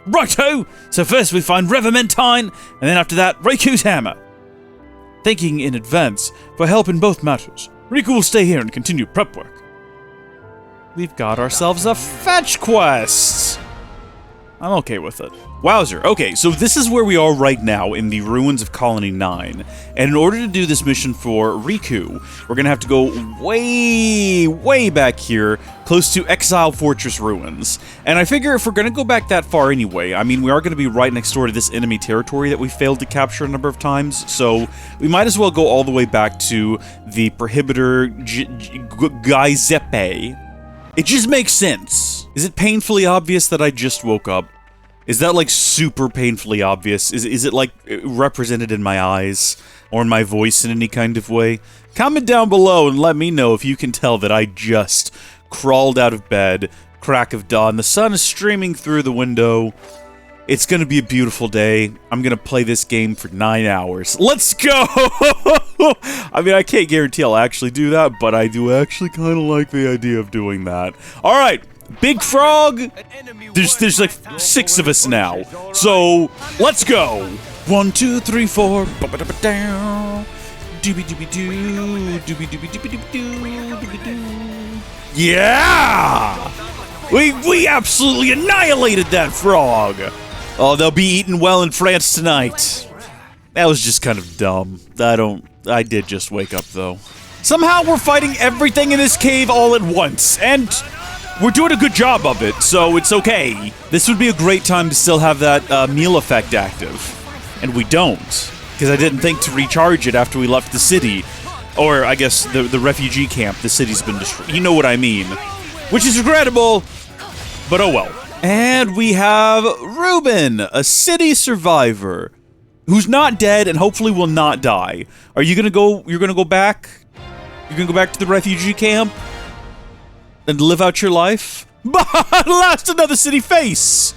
Righto! So first we find Revermentine, and then after that, Riku's hammer. Thanking in advance for help in both matters. Riku will stay here and continue prep work. We've got ourselves a fetch quest! I'm okay with it. Wowzer. Okay, so this is where we are right now in the ruins of Colony 9. And in order to do this mission for Riku, we're gonna have to go way back here, close to Exile Fortress ruins. And I figure if we're gonna go back that far anyway, I mean, we are gonna be right next door to this enemy territory that we failed to capture a number of times, so we might as well go all the way back to the Prohibitor Giuseppe. It just makes sense. Is it painfully obvious that I just woke up? Is that, like, super painfully obvious? Is it, like, represented in my eyes? Or in my voice in any kind of way? Comment down below and let me know if you can tell that I just crawled out of bed, crack of dawn, the sun is streaming through the window. It's gonna be a beautiful day. I'm gonna play this game for 9 hours. Let's go! I mean, I can't guarantee I'll actually do that, but I do actually kind of like the idea of doing that. Alright, Big Frog! There's like 6 of us now. So, let's go! 1, 2, 3, 4. Yeah! We absolutely annihilated that frog! Oh, they'll be eaten well in France tonight. That was just kind of dumb. I did just wake up, though. Somehow we're fighting everything in this cave all at once, and we're doing a good job of it, so it's okay. This would be a great time to still have that meal effect active. And we don't, because I didn't think to recharge it after we left the city. Or, I guess, the refugee camp. The city's been destroyed. You know what I mean. Which is regrettable, but oh well. And we have Ruben, a city survivor, who's not dead and hopefully will not die. Are you gonna go? You're gonna go back? You're gonna go back to the refugee camp and live out your life? But last another city face.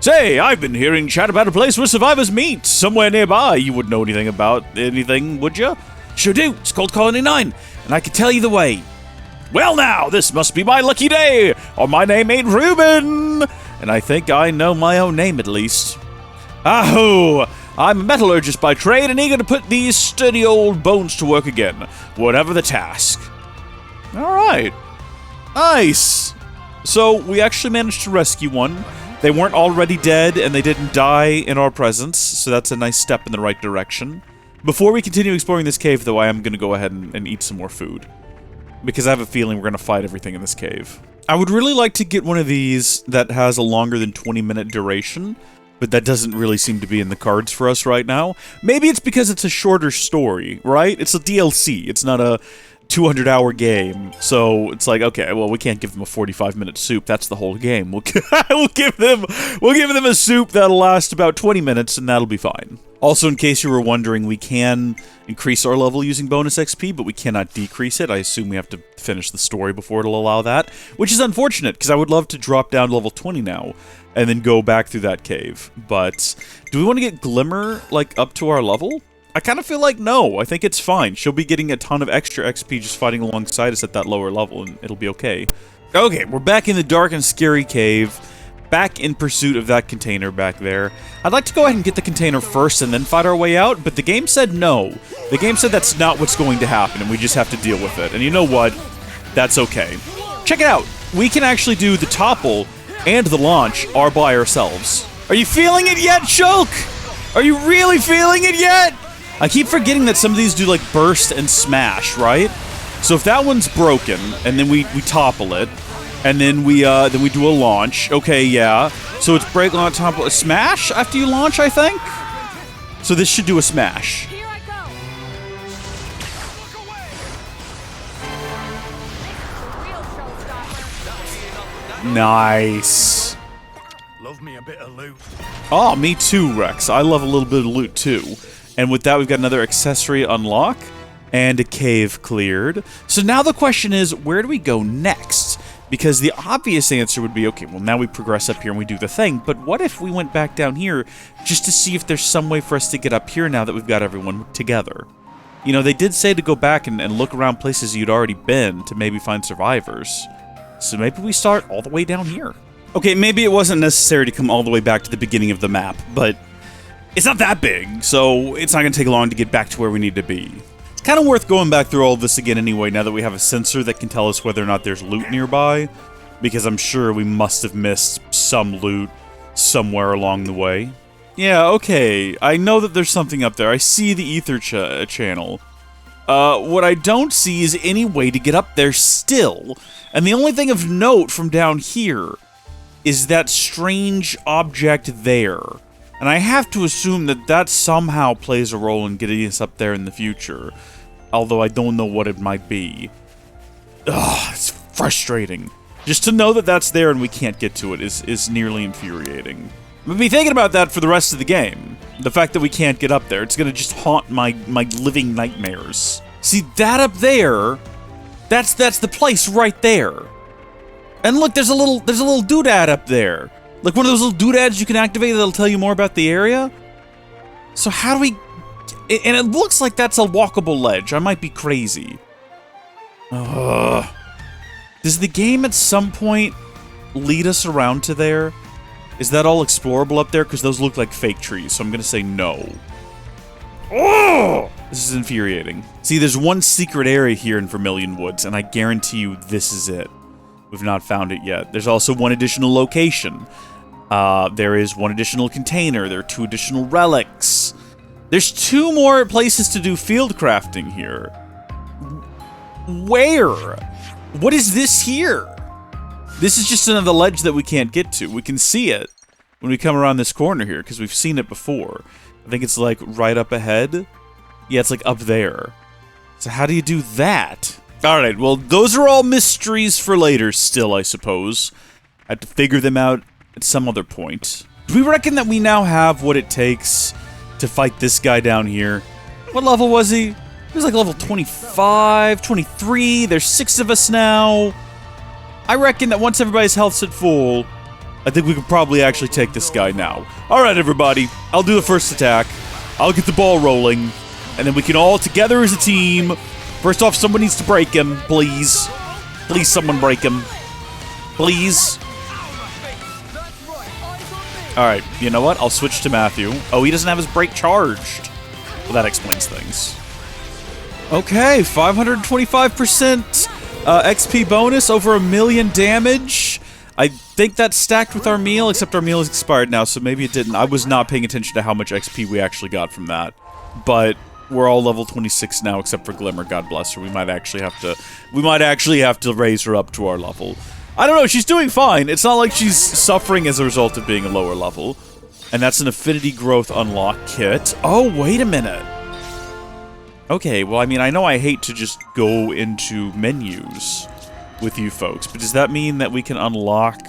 Say, I've been hearing chat about a place where survivors meet somewhere nearby. You wouldn't know anything about anything, would you? Sure do. It's called Colony 9, and I can tell you the way. Well now, this must be my lucky day, or my name ain't Ruben, and I think I know my own name at least. Ahoo! I'm a metallurgist by trade and eager to put these sturdy old bones to work again, whatever the task. Alright. Nice! So, we actually managed to rescue one. They weren't already dead, and they didn't die in our presence, so that's a nice step in the right direction. Before we continue exploring this cave, though, I am going to go ahead and eat some more food. Because I have a feeling we're going to fight everything in this cave. I would really like to get one of these that has a longer than 20-minute duration, but that doesn't really seem to be in the cards for us right now. Maybe it's because it's a shorter story, right? It's a DLC. It's not a 200-hour game, so it's like, okay, well, we can't give them a 45-minute soup. That's the whole game. We'll give them a soup that'll last about 20 minutes, and that'll be fine. Also, in case you were wondering, we can increase our level using bonus XP, but we cannot decrease it. I assume we have to finish the story before it'll allow that, which is unfortunate, because I would love to drop down to level 20 now, and then go back through that cave. But do we want to get Glimmer, like, up to our level? I kind of feel like no. I think it's fine. She'll be getting a ton of extra XP just fighting alongside us at that lower level, and it'll be okay. Okay, we're back in the dark and scary cave, back in pursuit of that container back there. I'd like to go ahead and get the container first and then fight our way out, but the game said no. The game said that's not what's going to happen, and we just have to deal with it. And you know what? That's okay. Check it out. We can actually do the topple and the launch all by ourselves. Are you feeling it yet, Shulk? Are you really feeling it yet? I keep forgetting that some of these do, like, burst and smash, right? So if that one's broken, and then we topple it, and then we do a launch, okay, yeah. So it's break, launch, topple, smash after you launch, I think? So this should do a smash. Here I go. Nice. Love me a bit of loot. Oh, me too, Rex. I love a little bit of loot, too. And with that, we've got another accessory unlock and a cave cleared. So now the question is, where do we go next? Because the obvious answer would be, okay, well, now we progress up here and we do the thing, but what if we went back down here just to see if there's some way for us to get up here now that we've got everyone together? You know, they did say to go back and look around places you'd already been to maybe find survivors. So maybe we start all the way down here. Okay, maybe it wasn't necessary to come all the way back to the beginning of the map, but it's not that big, so it's not going to take long to get back to where we need to be. It's kind of worth going back through all of this again anyway, now that we have a sensor that can tell us whether or not there's loot nearby, because I'm sure we must have missed some loot somewhere along the way. Yeah, okay, I know that there's something up there. I see the ether channel. What I don't see is any way to get up there still, and the only thing of note from down here is that strange object there. And I have to assume that that somehow plays a role in getting us up there in the future, although I don't know what it might be. Ugh, it's frustrating. Just to know that that's there and we can't get to it is nearly infuriating. I'm gonna be thinking about that for the rest of the game. The fact that we can't get up there, it's gonna just haunt my living nightmares. See, that up there, that's the place right there. And look, there's a little doodad up there. Like one of those little doodads you can activate that'll tell you more about the area. So how do we... And it looks like that's a walkable ledge. I might be crazy. Does the game at some point lead us around to there? Is that all explorable up there? Because those look like fake trees, so I'm going to say no. Oh! This is infuriating. See, there's one secret area here in Vermilion Woods, and I guarantee you this is it. We've not found it yet. There's also one additional location. There is one additional container. There are 2 additional relics. There's 2 more places to do field crafting here. Where? What is this here? This is just another ledge that we can't get to. We can see it when we come around this corner here, because we've seen it before. I think it's like right up ahead. Yeah, it's like up there. So how do you do that? Alright, well, those are all mysteries for later still, I suppose. I have to figure them out at some other point. Do we reckon that we now have what it takes to fight this guy down here? What level was he? He was like level 25, 23. There's 6 of us now. I reckon that once everybody's health's at full, I think we could probably actually take this guy now. Alright, everybody. I'll do the first attack. I'll get the ball rolling. And then we can all, together as a team... First off, someone needs to break him, please. Please, someone break him. Please. Alright, you know what? I'll switch to Matthew. Oh, he doesn't have his break charged. Well, that explains things. Okay, 525% XP bonus, over 1,000,000 damage. I think that's stacked with our meal, except our meal is expired now, so maybe it didn't. I was not paying attention to how much XP we actually got from that. But we're all level 26 now, except for Glimmer, God bless her. We might actually have to raise her up to our level. I don't know, she's doing fine. It's not like she's suffering as a result of being a lower level. And that's an Affinity Growth Unlock Kit. Oh, wait a minute. Okay, well, I mean, I know I hate to just go into menus with you folks, but does that mean that we can unlock...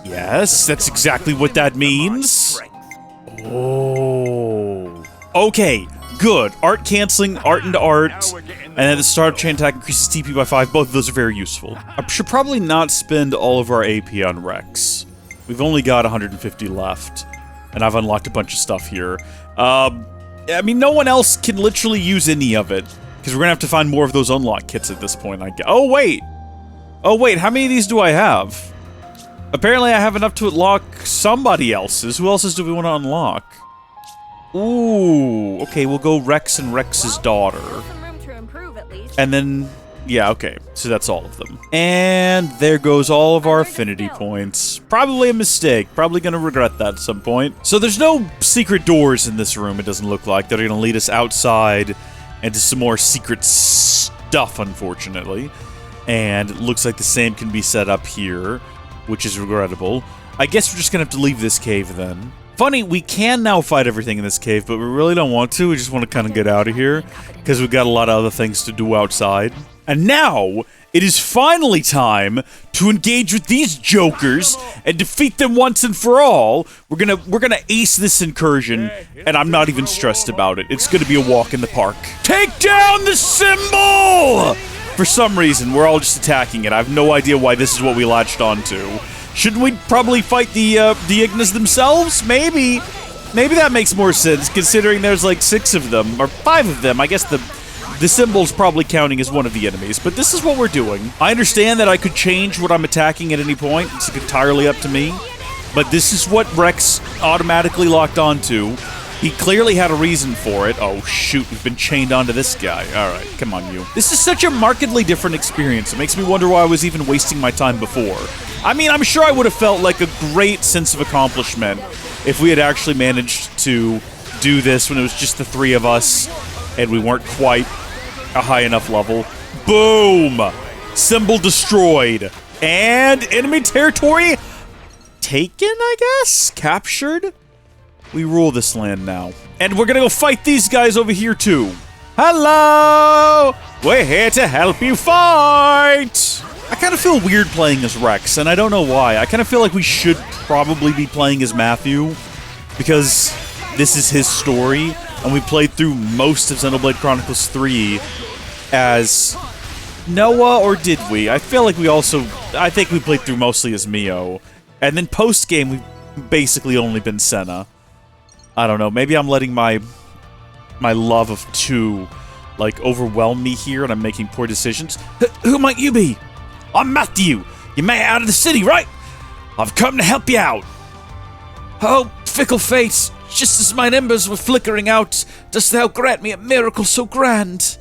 Yes, that's exactly what that means. Oh. Okay, good. Art canceling, art into art, and then the start of chain attack increases TP by 5. Both of those are very useful. I should probably not spend all of our AP on Rex. We've only got 150 left, and I've unlocked a bunch of stuff here. I mean, no one else can literally use any of it, because we're gonna have to find more of those unlock kits at this point, I guess. Oh, wait! Oh, wait, how many of these do I have? Apparently I have enough to unlock somebody else's. Who else's do we want to unlock? Ooh, okay, we'll go Rex and Rex's daughter. And then, yeah, okay, so that's all of them. And there goes all of our affinity points. Probably a mistake, probably gonna regret that at some point. So there's no secret doors in this room, it doesn't look like, that are gonna lead us outside into some more secret stuff, unfortunately. And it looks like the same can be set up here, which is regrettable. I guess we're just gonna have to leave this cave then. Funny, we can now fight everything in this cave, but we really don't want to. We just want to kind of get out of here, because we've got a lot of other things to do outside. And now, it is finally time to engage with these jokers and defeat them once and for all. We're gonna ace this incursion, and I'm not even stressed about it. It's gonna be a walk in the park. Take down the symbol! For some reason, we're all just attacking it. I have no idea why this is what we latched onto. Shouldn't we probably fight the Ignis themselves? Maybe. Maybe that makes more sense, considering there's like 6 of them, or 5 of them. I guess the the symbol's probably counting as one of the enemies, but this is what we're doing. I understand that I could change what I'm attacking at any point. It's entirely up to me. But this is what Rex automatically locked onto. He clearly had a reason for it. Oh, shoot, we've been chained onto this guy. All right, come on, you. This is such a markedly different experience. It makes me wonder why I was even wasting my time before. I mean, I'm sure I would have felt like a great sense of accomplishment if we had actually managed to do this when it was just the three of us and we weren't quite a high enough level. Boom! Symbol destroyed. And enemy territory taken, I guess? Captured? We rule this land now. And we're gonna go fight these guys over here, too. Hello! We're here to help you fight! I kind of feel weird playing as Rex, and I don't know why. I kind of feel like we should probably be playing as Matthew, because this is his story, and we played through most of Xenoblade Chronicles 3 as Noah, or did we? I feel like I think we played through mostly as Mio. And then post-game, we've basically only been Senna. I don't know, maybe I'm letting my love of 2, like, overwhelm me here and I'm making poor decisions. Who might you be? I'm Matthew. You made it out of the city, right? I've come to help you out. Oh, fickle fates, just as mine embers were flickering out, dost thou grant me a miracle so grand.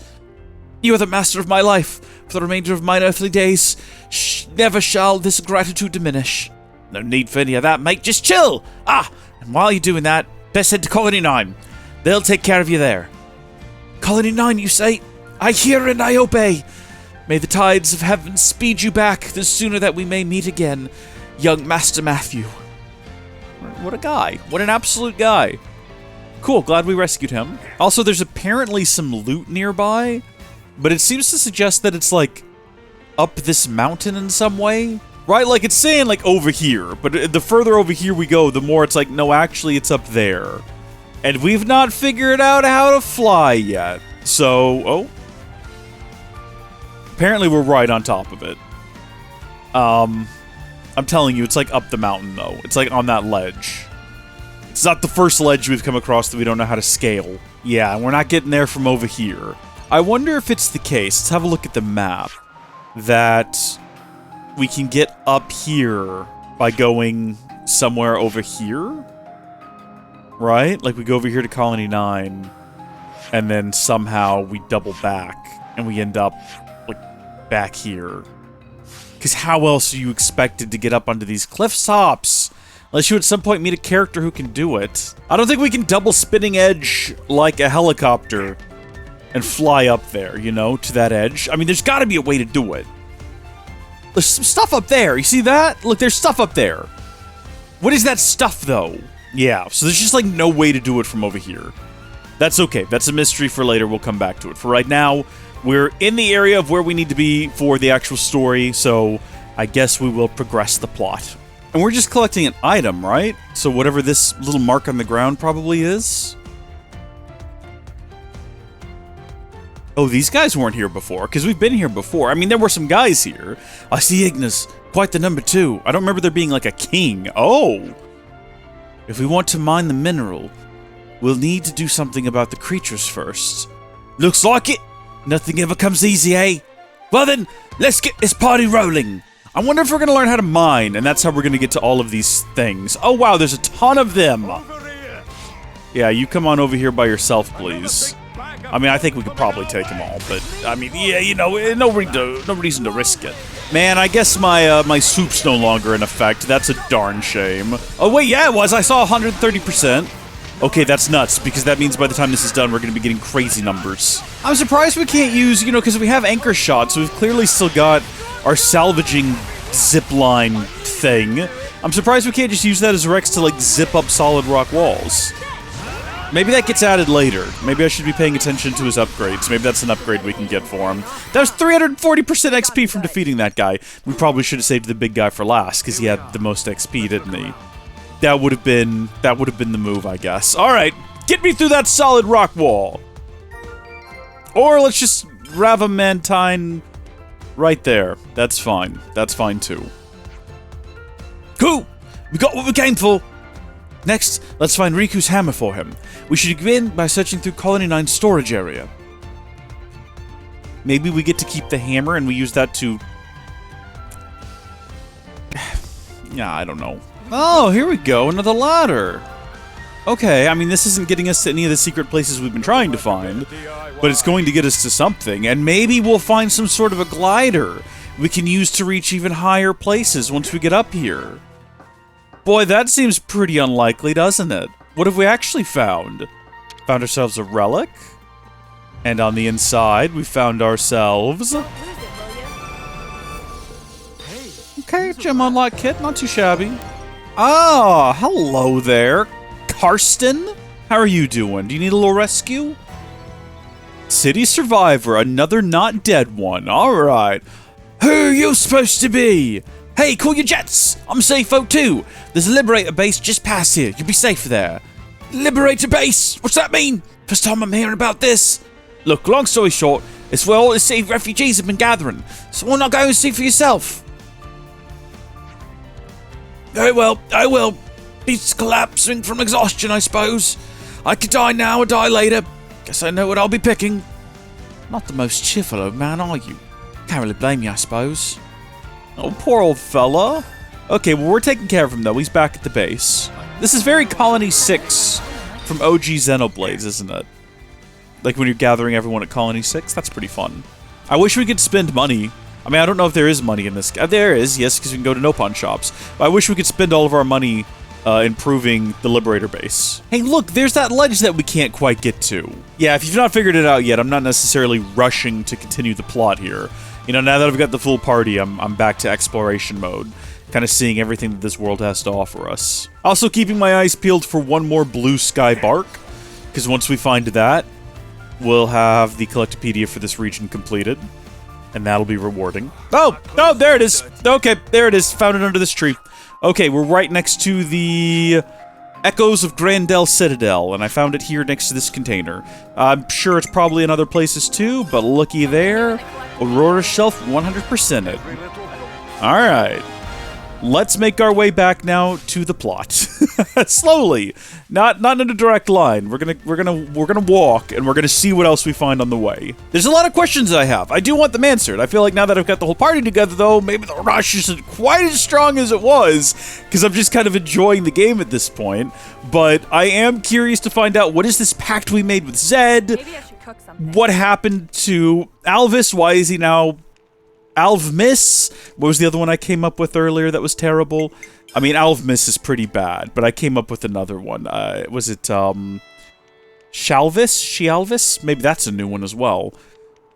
You are the master of my life. For the remainder of mine earthly days, never shall this gratitude diminish. No need for any of that, mate. Just chill. And while you're doing that, best head to Colony 9. They'll take care of you there. Colony 9, you say? I hear and I obey. May the tides of heaven speed you back the sooner that we may meet again, young Master Matthew. What a guy. What an absolute guy. Cool, glad we rescued him. Also, there's apparently some loot nearby, but it seems to suggest that it's, like, up this mountain in some way. Right, like, it's saying, like, over here, but the further over here we go, the more it's like, no, actually, it's up there. And we've not figured out how to fly yet. So, apparently we're right on top of it. I'm telling you, it's, like, up the mountain, though. It's, like, on that ledge. It's not the first ledge we've come across that we don't know how to scale. Yeah, we're not getting there from over here. I wonder if it's the case, let's have a look at the map, that we can get up here by going somewhere over here, right? Like we go over here to Colony 9, and then somehow we double back, and we end up, like, back here. Because how else are you expected to get up onto these cliff tops? Unless you at some point meet a character who can do it. I don't think we can double spinning edge like a helicopter and fly up there, you know, to that edge. I mean, there's got to be a way to do it. There's some stuff up there. You see that? Look, there's stuff up there. What is that stuff, though? Yeah, so there's just, like, no way to do it from over here. That's okay. That's a mystery for later. We'll come back to it. For right now, we're in the area of where we need to be for the actual story, so I guess we will progress the plot. And we're just collecting an item, right? So whatever this little mark on the ground probably is. Oh, these guys weren't here before, because we've been here before. I mean, there were some guys here. I see Ignis, quite the number 2. I don't remember there being, like, a king. Oh! If we want to mine the mineral, we'll need to do something about the creatures first. Looks like it. Nothing ever comes easy, eh? Well then, let's get this party rolling. I wonder if we're going to learn how to mine, and that's how we're going to get to all of these things. Oh, wow, there's a ton of them. Yeah, you come on over here by yourself, please. I mean, I think we could probably take them all, but, I mean, yeah, you know, no reason to risk it. Man, I guess my soup's no longer in effect. That's a darn shame. Oh, wait, yeah, it was. I saw 130%. Okay, that's nuts, because that means by the time this is done, we're going to be getting crazy numbers. I'm surprised we can't use, you know, because we have anchor shots, so we've clearly still got our salvaging zipline thing. I'm surprised we can't just use that as Rex to, like, zip up solid rock walls. Maybe that gets added later. Maybe I should be paying attention to his upgrades. Maybe that's an upgrade we can get for him. That was 340% XP from defeating that guy. We probably should have saved the big guy for last, because he had the most XP, didn't he? That would have been the move, I guess. Alright, get me through that solid rock wall. Or let's just Ravamantine right there. That's fine. That's fine too. Cool! We got what we came for! Next, let's find Riku's hammer for him. We should begin by searching through Colony 9's storage area. maybe we get to keep the hammer and we use that to... Yeah, I don't know. Oh, here we go, another ladder. Okay, I mean, this isn't getting us to any of the secret places we've been trying to find, but it's going to get us to something, and maybe we'll find some sort of a glider we can use to reach even higher places once we get up here. Boy, that seems pretty unlikely, doesn't it? What have we actually found? Found ourselves a relic, and on the inside, we found ourselves... Okay, gem unlock kit, not too shabby. Ah, hello there. Carsten? How are you doing? Do you need a little rescue? City survivor, another not dead one. Alright. Who are you supposed to be? Hey, call your jets! I'm safe-O2. There's a Liberator base just past here. You'll be safe there. Liberator base? What's that mean? First time I'm hearing about this. Look, long story short, it's where all the city refugees have been gathering. So why not go and see for yourself? Very well, I will. He's collapsing from exhaustion, I suppose. I could die now or die later. Guess I know what I'll be picking. Not the most cheerful old man, are you? Can't really blame you, I suppose. Oh, poor old fella. Okay, well, we're taking care of him, though. He's back at the base. This is very Colony 6 from OG Xenoblades, isn't it? Like when you're gathering everyone at Colony 6? That's pretty fun. I wish we could spend money. I mean, I don't know if there is money in this. There is, yes, because we can go to no-pawn shops. But I wish we could spend all of our money improving the Liberator base. Hey, look, there's that ledge that we can't quite get to. Yeah, if you've not figured it out yet, I'm not necessarily rushing to continue the plot here. You know, now that I've got the full party, I'm back to exploration mode. Kind of seeing everything that this world has to offer us. Also keeping my eyes peeled for one more blue sky bark, because once we find that, we'll have the Collectopedia for this region completed, and that'll be rewarding. Oh, there it is. Okay, there it is. Found it under this tree. Okay, we're right next to the Echoes of Grandel Citadel, and I found it here next to this container. I'm sure it's probably in other places too, but looky there. Aurora Shelf 100% it. Alright. Let's make our way back now to the plot. Slowly. Not in a direct line. We're gonna walk, and we're gonna see what else we find on the way. There's a lot of questions I have. I do want them answered. I feel like now that I've got the whole party together, though, maybe the rush isn't quite as strong as it was, because I'm just kind of enjoying the game at this point. But I am curious to find out, what is this pact we made with Zed? Maybe I should cook something. What happened to Alvis? Why is he now Alvmiss? What was the other one I came up with earlier that was terrible? I mean, Alvmiss is pretty bad, but I came up with another one. Was it, Shalvis? Shialvis? Maybe that's a new one as well.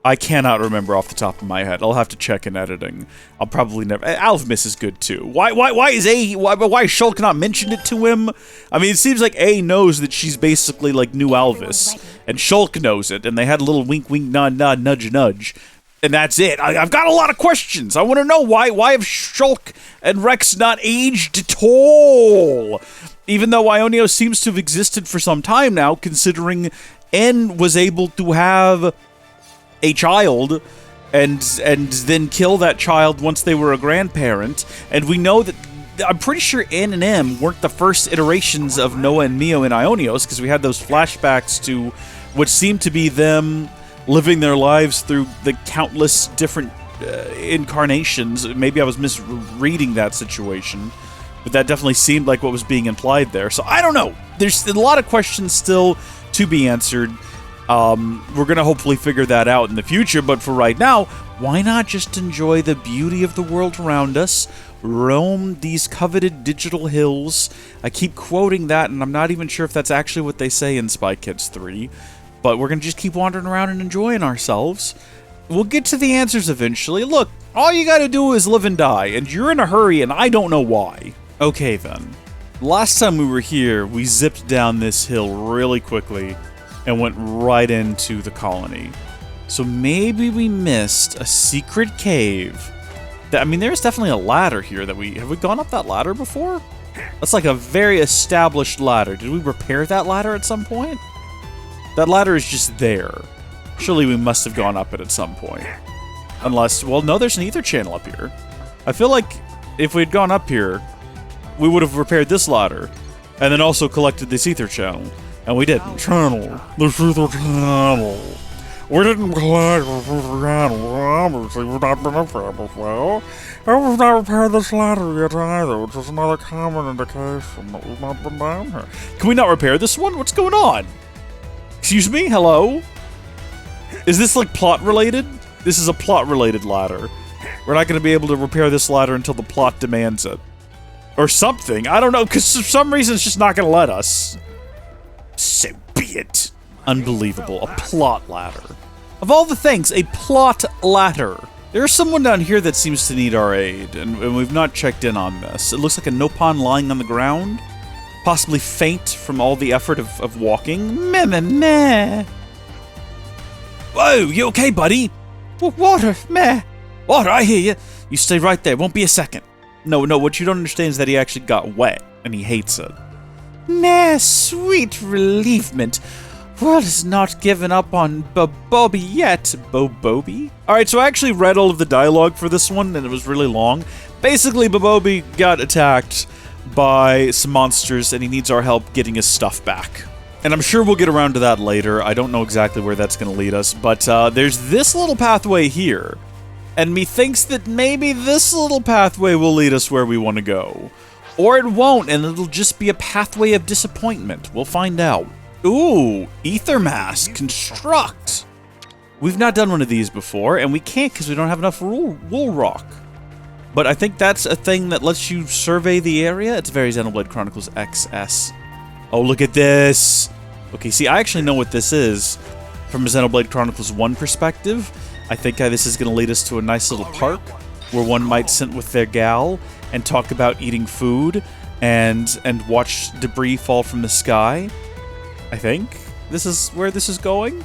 I cannot remember off the top of my head. I'll have to check in editing. I'll probably never... Alvmiss is good, too. Why is Shulk not mentioned it to him? I mean, it seems like A knows that she's basically like new Alvis, and Shulk knows it, and they had a little wink, wink, nod, nod, nudge, nudge. And that's it. I've got a lot of questions. I want to know why have Shulk and Rex not aged at all? Even though Ionia seems to have existed for some time now, considering N was able to have a child and then kill that child once they were a grandparent. And we know that, I'm pretty sure N and M weren't the first iterations of Noah and Mio in Ionios, because we had those flashbacks to what seemed to be them living their lives through the countless different incarnations. Maybe I was misreading that situation, but that definitely seemed like what was being implied there. So I don't know. There's a lot of questions still to be answered. We're going to hopefully figure that out in the future, but for right now, why not just enjoy the beauty of the world around us, roam these coveted digital hills. I keep quoting that, and I'm not even sure if that's actually what they say in Spy Kids 3. But we're going to just keep wandering around and enjoying ourselves. We'll get to the answers eventually. Look, all you got to do is live and die, and you're in a hurry, and I don't know why. Okay, then. Last time we were here, we zipped down this hill really quickly and went right into the colony. So maybe we missed a secret cave. I mean, there's definitely a ladder here that have we gone up that ladder before? That's like a very established ladder. Did we repair that ladder at some point? That ladder is just there. Surely we must have gone up it at some point. Unless, well, no, there's an ether channel up here. I feel like if we'd gone up here, we would have repaired this ladder, and then also collected this ether channel. And we didn't. Channel. This ether channel. We didn't collect the animal. Obviously, we've not been up there before. And we've not repaired this ladder yet either, which is another common indication that we've not been down here. Can we not repair this one? What's going on? Excuse me? Hello? Is this like plot related? This is a plot related ladder. We're not going to be able to repair this ladder until the plot demands it. Or something. I don't know, because for some reason it's just not going to let us. So be it. Unbelievable. A plot ladder. Of all the things, a plot ladder. There's someone down here that seems to need our aid, and we've not checked in on this. It looks like a Nopon lying on the ground. Possibly faint from all the effort of walking. Meh, meh, meh. Whoa, you okay, buddy? Water, meh. Water, I hear you. You stay right there. Won't be a second. No, what you don't understand is that he actually got wet, and he hates it. Meh, sweet relievement. World has not given up on Bobobi yet. Bobobi? Alright, so I actually read all of the dialogue for this one, and it was really long. Basically, Bobobi got attacked by some monsters, and he needs our help getting his stuff back. And I'm sure we'll get around to that later. I don't know exactly where that's going to lead us, but there's this little pathway here. And methinks that maybe this little pathway will lead us where we want to go. Or it won't, and it'll just be a pathway of disappointment. We'll find out. Ooh, Ether Mask, Construct. We've not done one of these before, and we can't because we don't have enough wool rock. But I think that's a thing that lets you survey the area. It's very Xenoblade Chronicles XS. Oh, look at this. Okay, see, I actually know what this is from a Xenoblade Chronicles 1 perspective. I think this is going to lead us to a nice little park where one might sit with their gal and talk about eating food and watch debris fall from the sky. I think this is where this is going.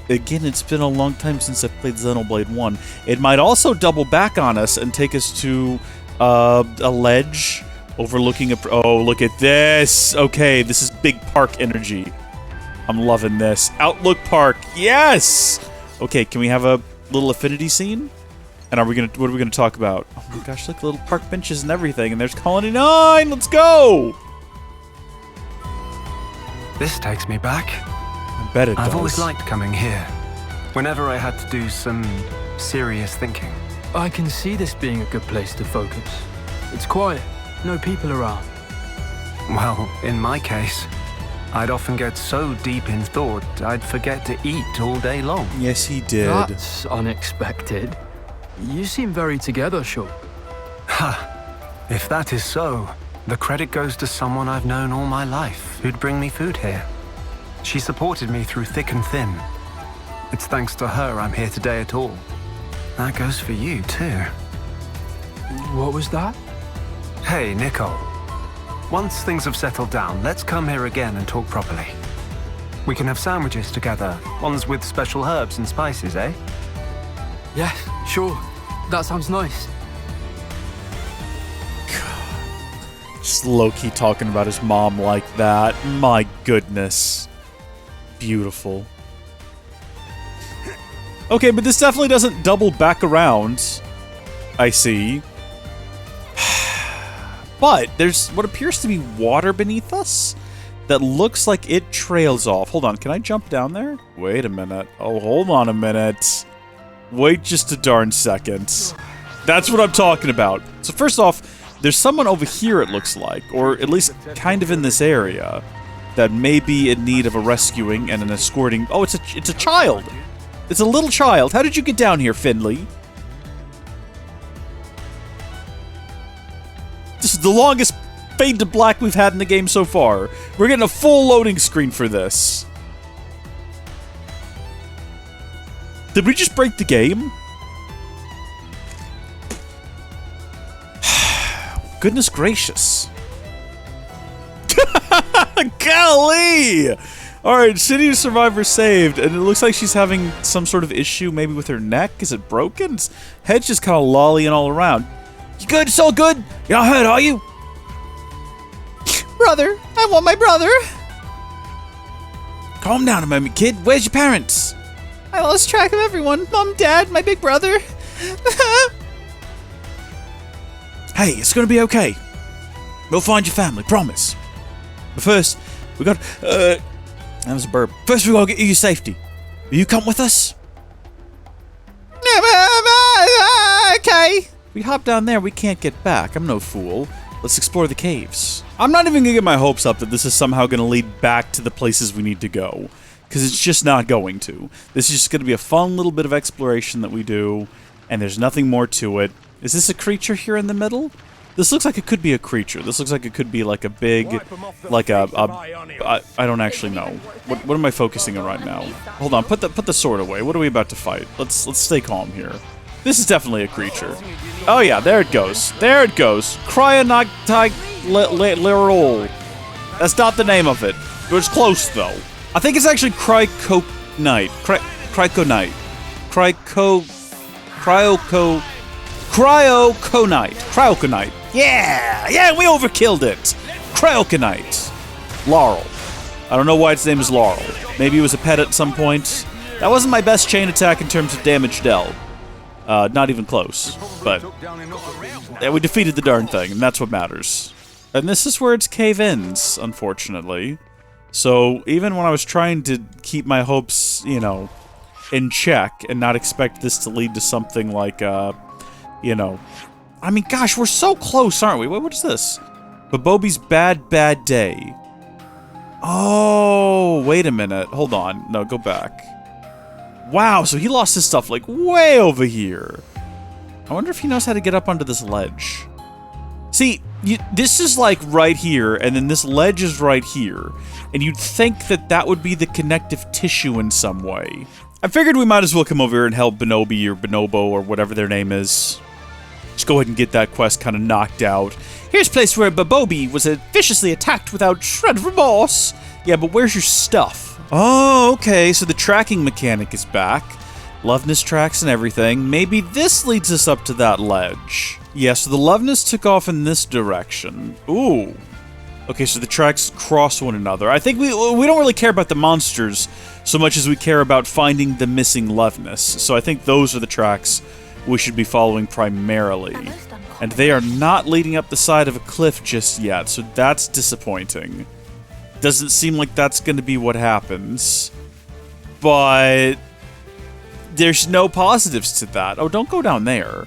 Again, it's been a long time since I've played Xenoblade 1. It might also double back on us and take us to a ledge overlooking a... Oh, look at this! Okay, this is big park energy. I'm loving this. Outlook Park, yes! Okay, can we have a little Affinity scene? And what are we gonna talk about? Oh my gosh, look, little park benches and everything, and there's Colony 9! Let's go! This takes me back. I bet it does. I've always liked coming here, whenever I had to do some serious thinking. I can see this being a good place to focus. It's quiet, no people around. Well, in my case, I'd often get so deep in thought, I'd forget to eat all day long. Yes, he did. That's unexpected. You seem very together, Shaw. Ha! If that is so, the credit goes to someone I've known all my life who'd bring me food here. She supported me through thick and thin. It's thanks to her I'm here today at all. That goes for you, too. What was that? Hey, Nicole. Once things have settled down, let's come here again and talk properly. We can have sandwiches together, ones with special herbs and spices, eh? Yes, sure. That sounds nice. Just low-key talking about his mom like that. My goodness. Beautiful. Okay, but this definitely doesn't double back around. I see. But there's what appears to be water beneath us that looks like it trails off. Hold on, can I jump down there? Wait a minute. Oh, hold on a minute. Wait just a darn second. That's what I'm talking about. So first off, there's someone over here, it looks like, or at least kind of in this area, that may be in need of a rescuing and an escorting. Oh, it's a child. It's a little child. How did you get down here, Finley? This is the longest fade to black we've had in the game so far. We're getting a full loading screen for this. Did we just break the game? Goodness gracious. Golly! Alright, City of Survivor saved, and it looks like she's having some sort of issue maybe with her neck. Is it broken? Head's just kind of lollying all around. You good? It's all good? You're not hurt, are you? Brother, I want my brother. Calm down a moment, kid. Where's your parents? I lost track of everyone. Mom, Dad, my big brother. Hey, it's gonna be okay. We'll find your family, promise. But first, we got... that was a burp. First, we gotta get you your safety. Will you come with us? We hop down there, we can't get back. I'm no fool. Let's explore the caves. I'm not even gonna get my hopes up that this is somehow gonna lead back to the places we need to go, because it's just not going to. This is just gonna be a fun little bit of exploration that we do, and there's nothing more to it. Is this a creature here in the middle? This looks like it could be a creature. This looks like it could be like a big, like I don't actually know. What am I focusing on right now? Hold on, put the sword away. What are we about to fight? Let's stay calm here. This is definitely a creature. Oh yeah, there it goes. There it goes. Cryoconite Laurel. That's not the name of it. It was close though. I think it's actually Cryoconite. Cryoconite. Cryoconite. Yeah, we overkilled it. Cryoconite. Laurel. I don't know why its name is Laurel. Maybe it was a pet at some point. That wasn't my best chain attack in terms of damage dealt. Not even close. But yeah, we defeated the darn thing, and that's what matters. And this is where its cave ends, unfortunately. So even when I was trying to keep my hopes, you know, in check and not expect this to lead to something like, you know, I mean, gosh, we're so close, aren't we? What is this? Bobobi's bad day. Oh, wait a minute. Hold on. No, go back. Wow, so he lost his stuff, like, way over here. I wonder if he knows how to get up onto this ledge. See, this is, like, right here, and then this ledge is right here. And you'd think that that would be the connective tissue in some way. I figured we might as well come over here and help Bobobi or Bonobo or whatever their name is. Just go ahead and get that quest kind of knocked out. Here's a place where Bobobi was viciously attacked without shred of remorse. Yeah, but where's your stuff? Oh, okay, so the tracking mechanic is back. Loveness tracks and everything. Maybe this leads us up to that ledge. Yeah, so the Loveness took off in this direction. Ooh. Okay, so the tracks cross one another. I think we don't really care about the monsters so much as we care about finding the missing Loveness. So I think those are the tracks we should be following primarily. And they are not leading up the side of a cliff just yet, so that's disappointing. Doesn't seem like that's going to be what happens. But there's no positives to that. Oh, don't go down there.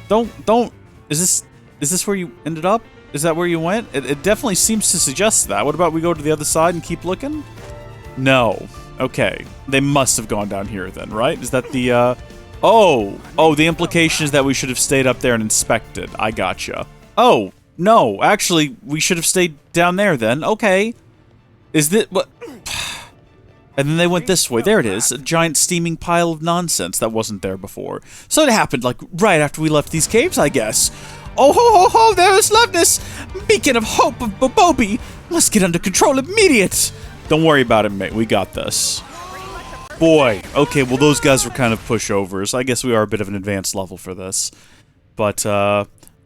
Don't. Is this where you ended up? Is that where you went? It definitely seems to suggest that. What about we go to the other side and keep looking? No. Okay. They must have gone down here then, right? Is that the, Oh, the implication is that we should have stayed up there and inspected. I gotcha. Oh, no. Actually, we should have stayed down there then. Okay. Is this... what? And then they went this way. There it is. A giant steaming pile of nonsense that wasn't there before. So it happened, like, right after we left these caves, I guess. Oh, ho, ho, ho, there is Loveness! Beacon of hope of Bobobi! Let's get under control immediate! Don't worry about it, mate. We got this. Boy. Okay, well, those guys were kind of pushovers. I guess we are a bit of an advanced level for this. But,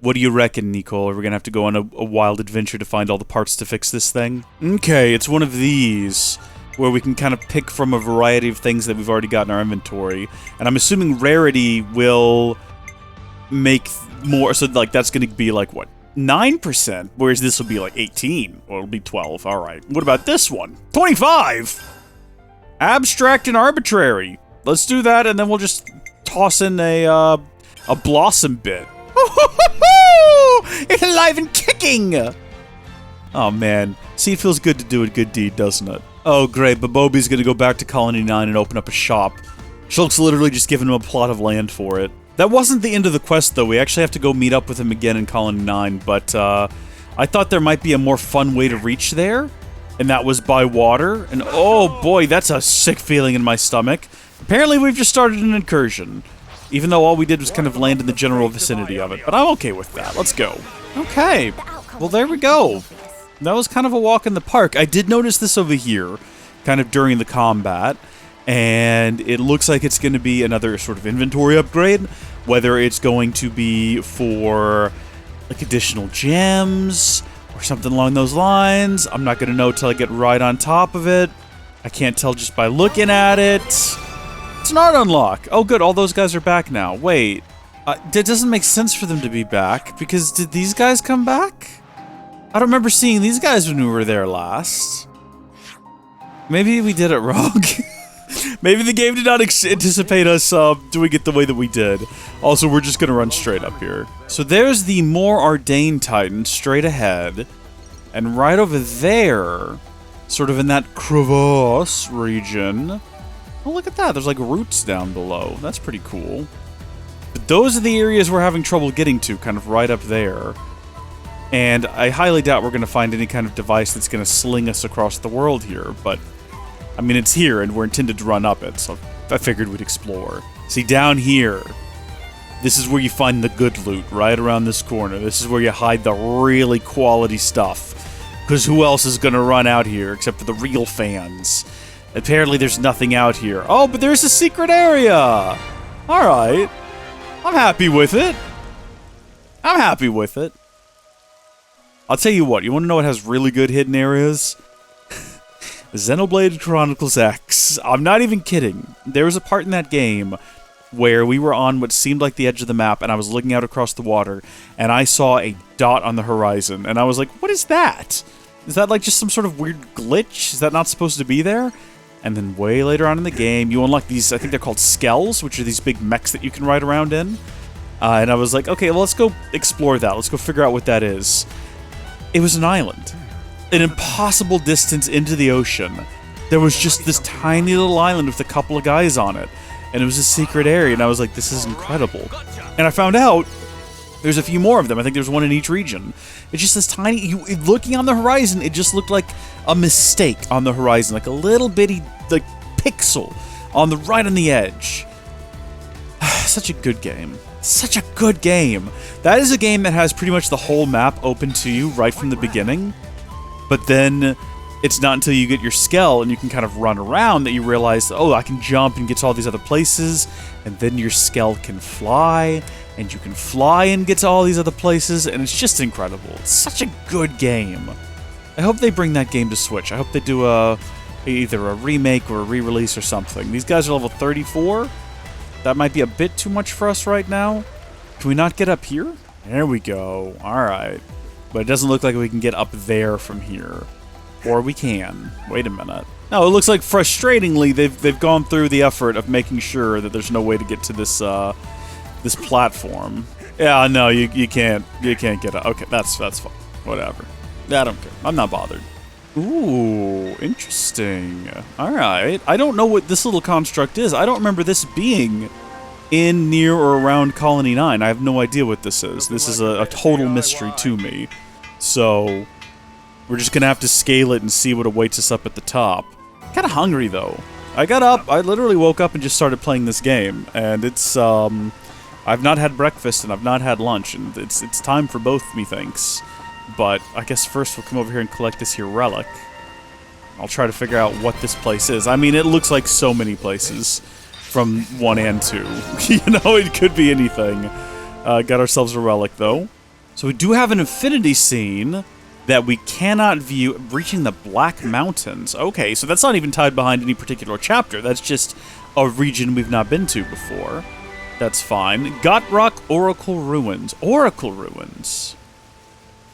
what do you reckon, Nicole? Are we gonna have to go on a wild adventure to find all the parts to fix this thing? Okay, it's one of these, where we can kind of pick from a variety of things that we've already got in our inventory. And I'm assuming rarity will make more, so, like, that's gonna be, like, what? 9%? Whereas this will be, like, 18. Or it'll be 12. Alright. What about this one? 25! Abstract and arbitrary. Let's do that, and then we'll just toss in a blossom bit. It's alive and kicking! Oh, man. See, it feels good to do a good deed, doesn't it? Oh, great. Bobobi's gonna go back to Colony 9 and open up a shop. Shulk's literally just giving him a plot of land for it. That wasn't the end of the quest, though. We actually have to go meet up with him again in Colony 9, but, I thought there might be a more fun way to reach there. And that was by water, and oh boy, that's a sick feeling in my stomach. Apparently we've just started an incursion, even though all we did was kind of land in the general vicinity of it, but I'm okay with that. Let's go. Okay, well there we go. That was kind of a walk in the park. I did notice this over here, kind of during the combat, and it looks like it's going to be another sort of inventory upgrade, whether it's going to be for, like, additional gems, or something along those lines. I'm not gonna know till I get right on top of it. I can't tell just by looking at it. It's an art unlock. Oh good, all those guys are back now. Wait, it doesn't make sense for them to be back, because did these guys come back? I don't remember seeing these guys when we were there last. Maybe we did it wrong. Maybe the game did not anticipate us doing it the way that we did. Also, we're just gonna run straight up here. So there's the more Ardain Titan straight ahead. And right over there, sort of in that crevasse region. Oh, look at that. There's like roots down below. That's pretty cool. But those are the areas we're having trouble getting to, kind of right up there. And I highly doubt we're going to find any kind of device that's going to sling us across the world here. But, I mean, it's here and we're intended to run up it, so I figured we'd explore. See, down here, this is where you find the good loot, right around this corner. This is where you hide the really quality stuff. Because who else is going to run out here except for the real fans? Apparently there's nothing out here. Oh, but there's a secret area! Alright. I'm happy with it. I'm happy with it. I'll tell you what, you want to know what has really good hidden areas? Xenoblade Chronicles X. I'm not even kidding. There was a part in that game where we were on what seemed like the edge of the map, and I was looking out across the water, and I saw a dot on the horizon, and I was like, what is that? Is that like just some sort of weird glitch? Is that not supposed to be there? And then way later on in the game, you unlock these, I think they're called skells, which are these big mechs that you can ride around in. And I was like, okay, well, let's go explore that. Let's go figure out what that is. It was an island. An impossible distance into the ocean. There was just this tiny little island with a couple of guys on it. And it was a secret area, and I was like, this is incredible. And I found out there's a few more of them. I think there's one in each region. It's just this tiny... looking on the horizon, it just looked like a mistake on the horizon. Like a little bitty, like, pixel on the right on the edge. Such a good game. Such a good game. That is a game that has pretty much the whole map open to you right from the beginning. But then it's not until you get your Skell and you can kind of run around that you realize, oh, I can jump and get to all these other places. And then your Skell can fly. And you can fly and get to all these other places, and it's just incredible. It's such a good game. I hope they bring that game to Switch. I hope they do either a remake or a re-release or something. These guys are level 34. That might be a bit too much for us right now. Can we not get up here? There we go. Alright. But it doesn't look like we can get up there from here. Or we can. Wait a minute. No, it looks like frustratingly they've gone through the effort of making sure that there's no way to get to this this platform. Yeah, no, you can't get up. Okay, that's fine. Whatever. I don't care. I'm not bothered. Ooh, interesting. Alright. I don't know what this little construct is. I don't remember this being in, near, or around Colony 9. I have no idea what this is. This is a total mystery to me. So, we're just gonna have to scale it and see what awaits us up at the top. Kinda hungry, though. I got up, I literally woke up and just started playing this game, and it's, I've not had breakfast and I've not had lunch, and it's time for both, methinks. But I guess first we'll come over here and collect this here relic. I'll try to figure out what this place is. I mean, it looks like so many places from 1 and 2. You know, it could be anything. Got ourselves a relic, though. So we do have an Affinity scene that we cannot view reaching the Black Mountains. Okay, so that's not even tied behind any particular chapter. That's just a region we've not been to before. That's fine. Gotrock Oracle Ruins. Oracle Ruins.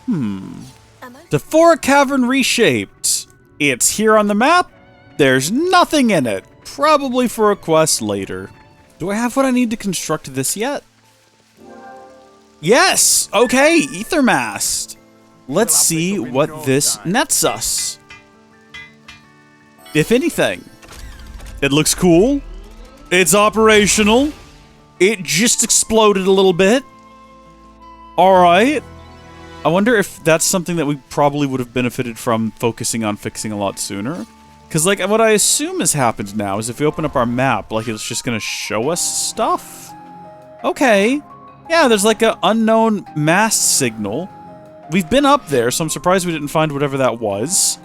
The Four Cavern Reshaped. It's here on the map. There's nothing in it. Probably for a quest later. Do I have what I need to construct this yet? Yes! Okay, Ether Mast. Let's see what this nets us. If anything. It looks cool. It's operational. It just exploded a little bit. Alright. I wonder if that's something that we probably would have benefited from focusing on fixing a lot sooner. Because, like, what I assume has happened now is if we open up our map, like, it's just going to show us stuff? Okay. Yeah, there's, like, an unknown mast signal. We've been up there, so I'm surprised we didn't find whatever that was.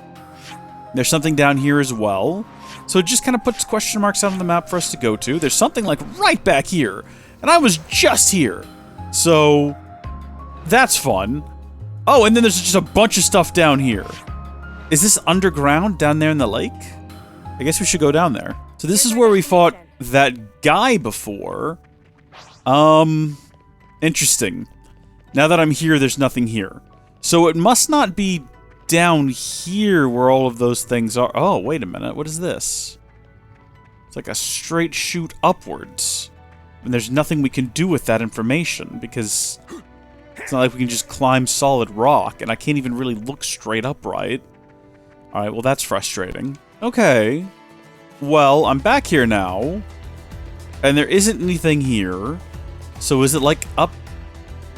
There's something down here as well. So it just kind of puts question marks out on the map for us to go to. There's something, like, right back here. And I was just here. So, that's fun. Oh, and then there's just a bunch of stuff down here. Is this underground down there in the lake? I guess we should go down there. So this is where we fought that guy before. Interesting. Now that I'm here, there's nothing here. So it must not be down here where all of those things are. Oh, wait a minute. What is this? It's like a straight shoot upwards. And there's nothing we can do with that information, because it's not like we can just climb solid rock, and I can't even really look straight up right. Alright, well that's frustrating. Okay. Well, I'm back here now, and there isn't anything here. So is it like up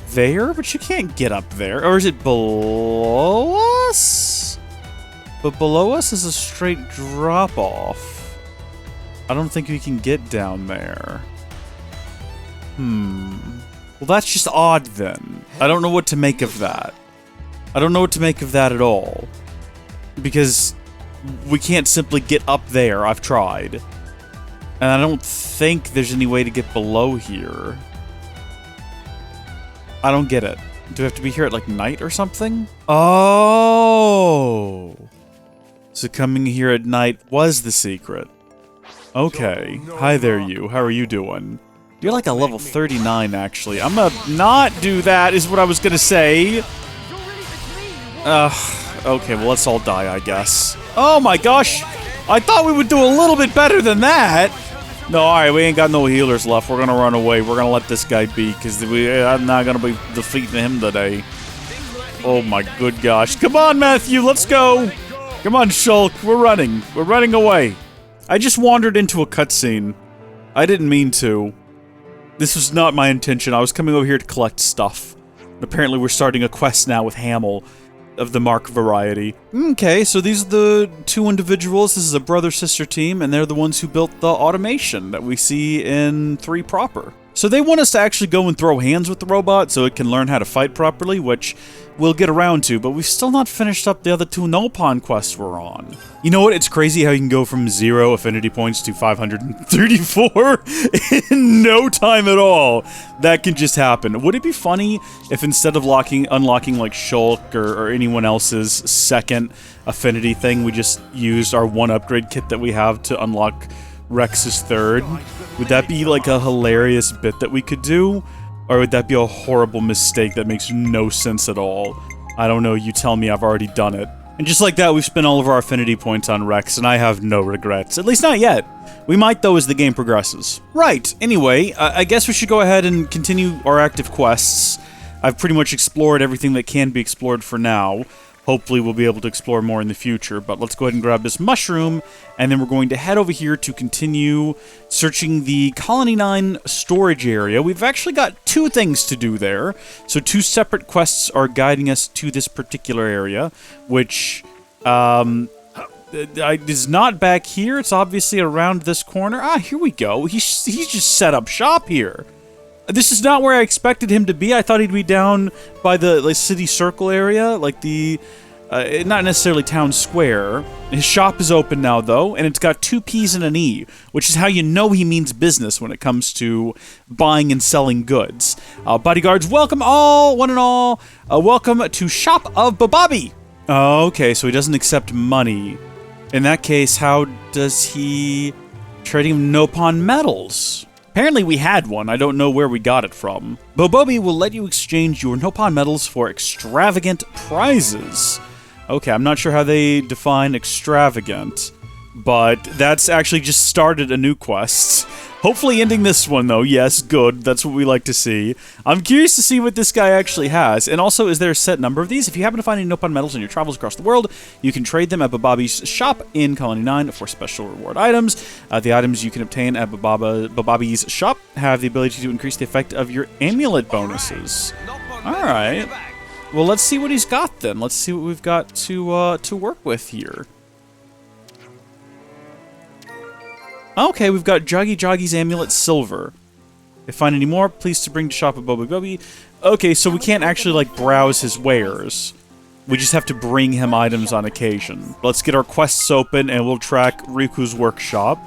there? But you can't get up there. Or is it below us? But below us is a straight drop off. I don't think we can get down there. Well, that's just odd then. I don't know what to make of that. I don't know what to make of that at all. Because we can't simply get up there. I've tried. And I don't think there's any way to get below here. I don't get it. Do we have to be here at like night or something? Oh! So coming here at night was the secret. Okay. Hi there, you. How are you doing? You're like a level 39, actually. I'm gonna not do that, is what I was gonna say. Okay, well, let's all die, I guess. Oh my gosh! I thought we would do a little bit better than that! No, alright, we ain't got no healers left. We're gonna run away. We're gonna let this guy be, because I'm not gonna be defeating him today. Oh my good gosh. Come on, Matthew, let's go! Come on, Shulk, we're running. We're running away. I just wandered into a cutscene. I didn't mean to. This was not my intention. I was coming over here to collect stuff. And apparently we're starting a quest now with Hamill of the Mark variety. Okay, so these are the two individuals. This is a brother-sister team, and they're the ones who built the automation that we see in 3 proper. So they want us to actually go and throw hands with the robot so it can learn how to fight properly, which we'll get around to, but we've still not finished up the other 2 Nopon quests we're on. You know what? It's crazy how you can go from 0 affinity points to 534 in no time at all. That can just happen. Would it be funny if instead of unlocking like Shulk or anyone else's second affinity thing, we just used our 1 upgrade kit that we have to unlock Rex's 3rd? Would that be like a hilarious bit that we could do? Or would that be a horrible mistake that makes no sense at all? I don't know, you tell me. I've already done it. And just like that, we've spent all of our affinity points on Rex, and I have no regrets. At least not yet. We might, though, as the game progresses. Right, anyway, I guess we should go ahead and continue our active quests. I've pretty much explored everything that can be explored for now. Hopefully we'll be able to explore more in the future, but let's go ahead and grab this mushroom, and then we're going to head over here to continue searching the Colony 9 storage area. We've actually got 2 things to do there, so 2 separate quests are guiding us to this particular area, which is not back here. It's obviously around this corner. Ah, here we go. He's just set up shop here. This is not where I expected him to be. I thought he'd be down by the city circle area, like the, not necessarily town square. His shop is open now, though, and it's got 2 P's and an E, which is how you know he means business when it comes to buying and selling goods. Bodyguards, welcome all, one and all. Welcome to Shop of Bobobi. Okay, so he doesn't accept money. In that case, how does he trading him Nopon metals? Apparently we had one, I don't know where we got it from. Bobobi will let you exchange your Nopon medals for extravagant prizes. Okay, I'm not sure how they define extravagant, but that's actually just started a new quest. Hopefully ending this one, though. Yes, good. That's what we like to see. I'm curious to see what this guy actually has. And also, is there a set number of these? If you happen to find any Nopon medals in your travels across the world, you can trade them at Bobobi's shop in Colony 9 for special reward items. The items you can obtain at Bobobi's shop have the ability to increase the effect of your amulet bonuses. Alright. Well, let's see what he's got, then. Let's see what we've got to work with here. Okay, we've got Joggy's Amulet Silver. If find any more, please to bring to shop at Bobobi. Okay, so we can't actually, like, browse his wares. We just have to bring him items on occasion. Let's get our quests open, and we'll track Riku's workshop.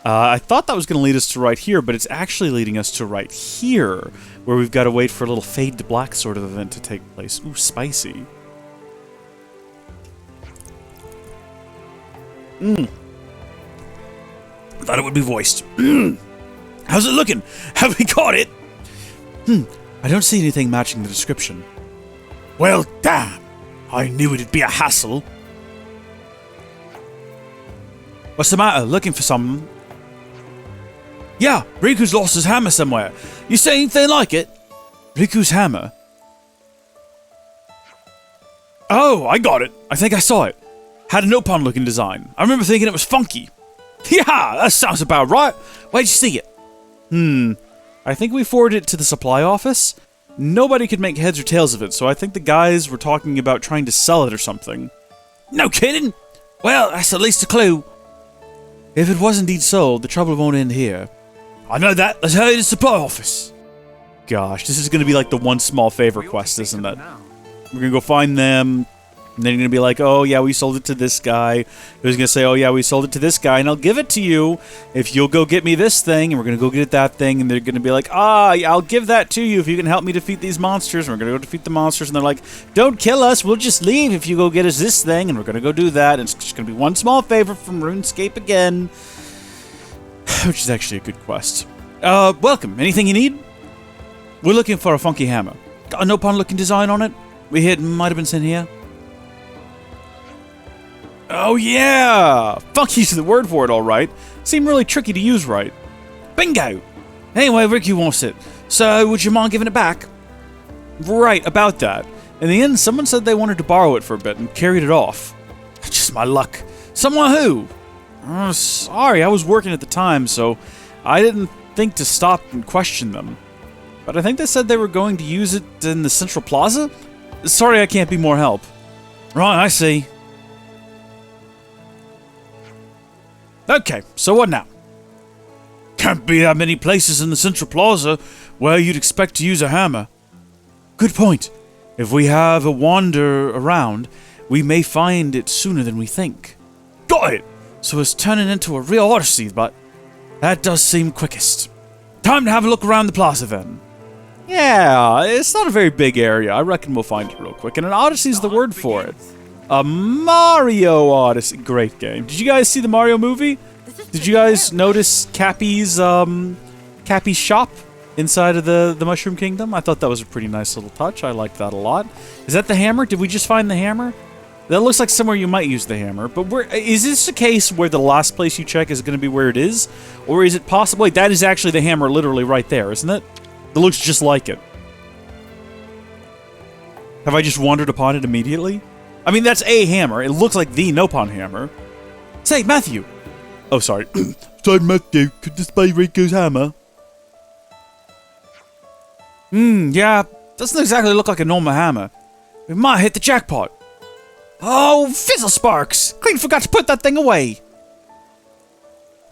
I thought that was going to lead us to right here, but it's actually leading us to right here, where we've got to wait for a little fade to black sort of event to take place. Ooh, spicy. Thought it would be voiced. How's it looking? Have we caught it? I don't see anything matching the description. Well, damn. I knew it'd be a hassle. What's the matter? Looking for some? Yeah, Riku's lost his hammer somewhere. You say anything like it? Riku's hammer? Oh, I got it. I think I saw it. Had an opon-looking design. I remember thinking it was funky. Yeah, that sounds about right. Where'd you see it? I think we forwarded it to the supply office. Nobody could make heads or tails of it, so I think the guys were talking about trying to sell it or something. No kidding? Well, that's at least a clue. If it was indeed sold, the trouble won't end here. I know that. Let's hurry to the supply office. Gosh, this is going to be like the one small favor quest, isn't it? We're going to go find them, and then you're going to be like, oh yeah, we sold it to this guy. Who's going to say, oh yeah, we sold it to this guy, and I'll give it to you if you'll go get me this thing, and we're going to go get that thing, and they're going to be like, I'll give that to you if you can help me defeat these monsters, and we're going to go defeat the monsters, and they're like, don't kill us, we'll just leave if you go get us this thing, and we're going to go do that, and it's just going to be one small favor from RuneScape again, which is actually a good quest. Welcome. Anything you need? We're looking for a funky hammer. Got a no-pun-looking design on it? We heard it might have been sent here. Oh yeah! Funky's the word for it, alright. Seemed really tricky to use right. Bingo! Anyway, Riku wants it. So, would you mind giving it back? Right, about that. In the end, someone said they wanted to borrow it for a bit and carried it off. Just my luck. Someone who? Sorry, I was working at the time, so I didn't think to stop and question them. But I think they said they were going to use it in the Central Plaza? Sorry I can't be more help. Right, I see. Okay, so what now? Can't be that many places in the Central Plaza where you'd expect to use a hammer. Good point. If we have a wander around, we may find it sooner than we think. Got it! So it's turning into a real odyssey, but that does seem quickest. Time to have a look around the plaza then. Yeah, it's not a very big area. I reckon we'll find it real quick. And an odyssey is the word for it. A Mario Odyssey. Great game. Did you guys see the Mario movie? Did you guys notice Cappy's shop inside of the Mushroom Kingdom? I thought that was a pretty nice little touch. I liked that a lot. Is that the hammer? Did we just find the hammer? That looks like somewhere you might use the hammer. But is this a case where the last place you check is going to be where it is? Or is it possibly... That is actually the hammer literally right there, isn't it? It looks just like it. Have I just wandered upon it immediately? I mean, that's a hammer. It looks like the Nopon hammer. Say, Matthew. Oh, sorry. Sorry, Matthew. Could this be Riku's hammer? Yeah. Doesn't exactly look like a normal hammer. We might hit the jackpot. Oh, fizzle sparks! Clean forgot to put that thing away.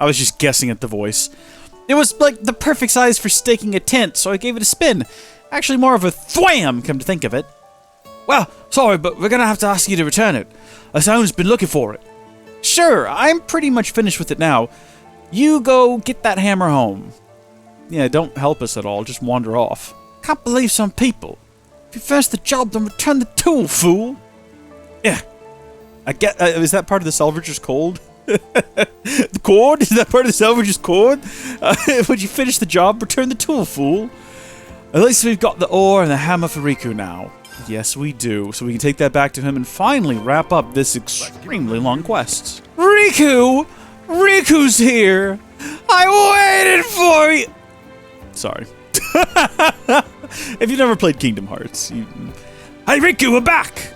I was just guessing at the voice. It was like the perfect size for staking a tent, so I gave it a spin. Actually, more of a thwam, come to think of it. Well, sorry, but we're gonna have to ask you to return it. Someone's been looking for it. Sure, I'm pretty much finished with it now. You go get that hammer home. Yeah, don't help us at all, just wander off. Can't believe some people. If you finish the job, then return the tool, fool. Yeah. I get. Is that part of the salvager's code? The code? Is that part of the salvager's code? Would you finish the job, return the tool, fool? At least we've got the ore and the hammer for Riku now. Yes, we do. So we can take that back to him and finally wrap up this extremely long quest. Riku! Riku's here! I waited for you! Sorry. If you've never played Kingdom Hearts, Hey Riku, we're back!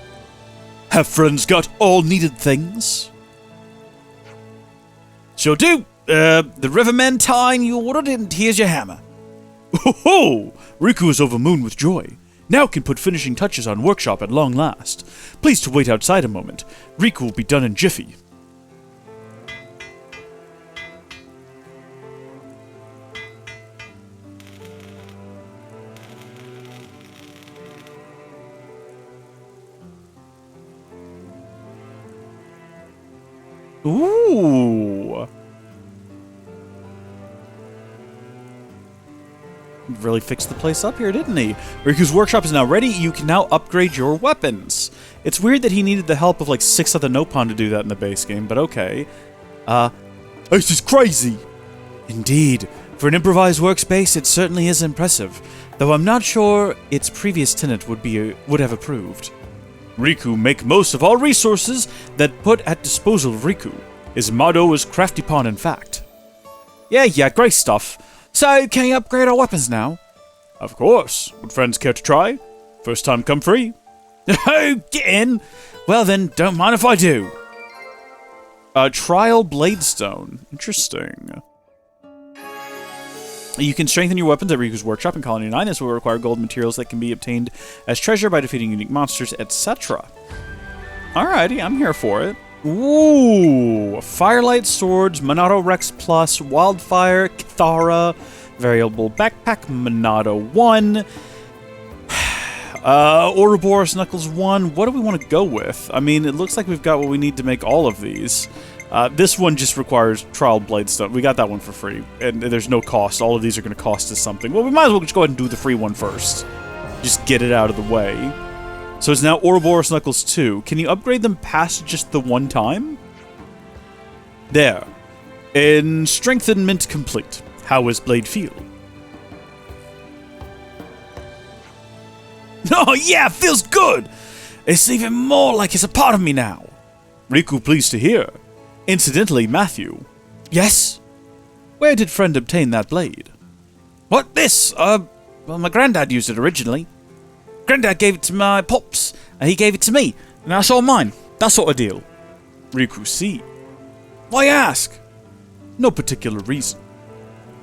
Have friends got all needed things? Sure do. The rivermen tying you ordered, and here's your hammer. Ho-ho! Riku is over moon with joy. Now can put finishing touches on workshop at long last. Please to wait outside a moment. Riku will be done in jiffy. Ooh. Really fixed the place up here, didn't he? Riku's workshop is now ready. You can now upgrade your weapons. It's weird that he needed the help of like 6 other Nopon to do that in the base game, but okay. This is crazy. Indeed. For an improvised workspace, it certainly is impressive, though I'm not sure its previous tenant would have approved. Riku make most of all resources that put at disposal of Riku. His motto is crafty pawn in fact. Yeah, great stuff. So, can you upgrade our weapons now? Of course. Would friends care to try? First time come free. Oh, get in! Well then, don't mind if I do. Trial Bladestone. Interesting. You can strengthen your weapons at Riku's workshop in Colony 9. This will require gold materials that can be obtained as treasure by defeating unique monsters, etc. Alrighty, I'm here for it. Ooh! Firelight Swords, Monado Rex Plus, Wildfire, Kithara, Variable Backpack, Monado 1, Ouroboros Knuckles 1. What do we want to go with? I mean, it looks like we've got what we need to make all of these. This one just requires Trial Bladestone. We got that one for free, and there's no cost. All of these are going to cost us something. Well, we might as well just go ahead and do the free one first. Just get it out of the way. So it's now Ouroboros Knuckles 2. Can you upgrade them past just the one time? There. In Strengthenment complete. How is Blade feel? Oh yeah, feels good! It's even more like it's a part of me now. Riku pleased to hear. Incidentally, Matthew. Yes? Where did friend obtain that blade? What, this? Well, my granddad used it originally. Granddad gave it to my pops, and he gave it to me, and that's all mine. That sort of deal. Riku see. Why ask? No particular reason.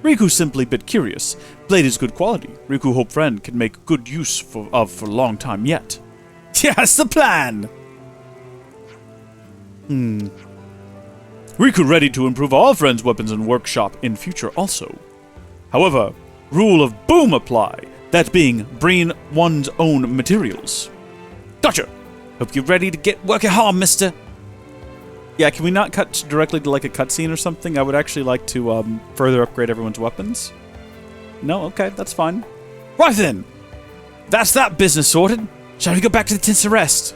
Riku's simply a bit curious. Blade is good quality. Riku hope friend can make good use of for a long time yet. Yeah, that's the plan! Riku ready to improve all friends' weapons and workshop in future also. However, rule of boom apply. That being, bring one's own materials. Gotcha! Hope you're ready to get working hard, mister. Yeah, can we not cut directly to like a cutscene or something? I would actually like to further upgrade everyone's weapons. No? Okay, that's fine. Right then! That's that business sorted. Shall we go back to the tents to rest?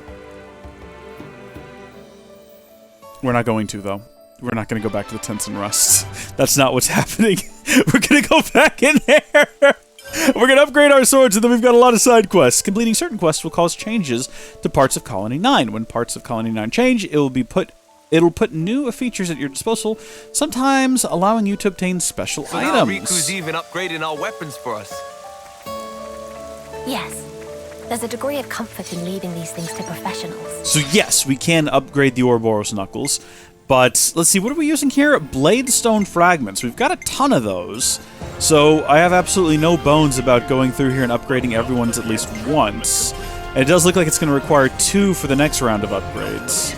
We're not going to, though. We're not going to go back to the tents and rest. That's not what's happening. We're going to go back in there. We're going to upgrade our swords, and then we've got a lot of side quests. Completing certain quests will cause changes to parts of Colony 9. When parts of Colony 9 change, it'll put new features at your disposal, sometimes allowing you to obtain special items. Now Riku's even upgrading our weapons for us. Yes. There's a degree of comfort in leaving these things to professionals. So yes, we can upgrade the Ouroboros Knuckles, but let's see, what are we using here? Bladestone Fragments. We've got a ton of those, so I have absolutely no bones about going through here and upgrading everyone's at least once. And it does look like it's going to require 2 for the next round of upgrades.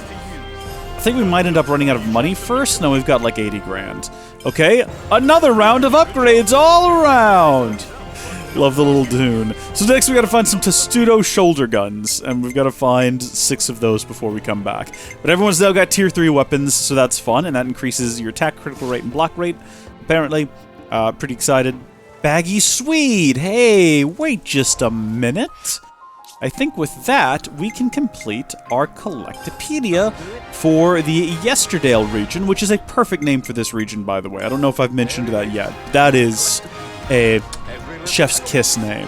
I think we might end up running out of money first. No, we've got like 80 grand. Okay, another round of upgrades all around. Love the little dune. So next we gotta find some Testudo shoulder guns, and we've gotta find 6 of those before we come back. But everyone's now got tier 3 weapons, so that's fun, and that increases your attack, critical rate, and block rate, apparently. Pretty excited. Baggy Swede! Hey, wait just a minute. I think with that, we can complete our Collectopedia for the Yesterdale region, which is a perfect name for this region, by the way. I don't know if I've mentioned that yet. That is a chef's kiss name.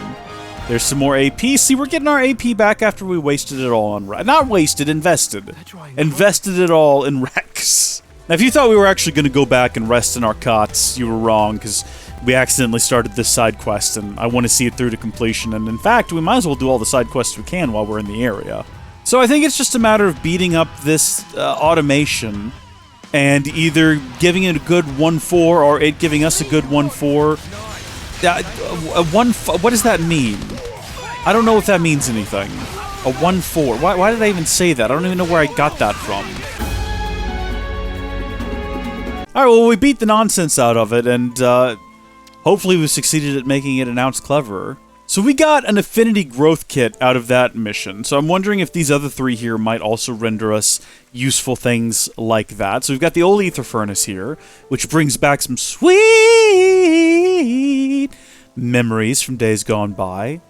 There's some more AP. See, we're getting our AP back after we wasted it all on not wasted, invested. Invested it all in Rex. Now, if you thought we were actually going to go back and rest in our cots, you were wrong, because we accidentally started this side quest, and I want to see it through to completion, and in fact, we might as well do all the side quests we can while we're in the area. So I think it's just a matter of beating up this automation, and either giving it a good 1-4, or it giving us a good 1-4. What does that mean? I don't know if that means anything. A 1-4. Why did I even say that? I don't even know where I got that from. Alright, well, we beat the nonsense out of it, and hopefully we succeeded at making it an ounce cleverer. So we got an Affinity growth kit out of that mission, so I'm wondering if these other 3 here might also render us useful things like that. So we've got the old Ether Furnace here, which brings back some sweet memories from days gone by.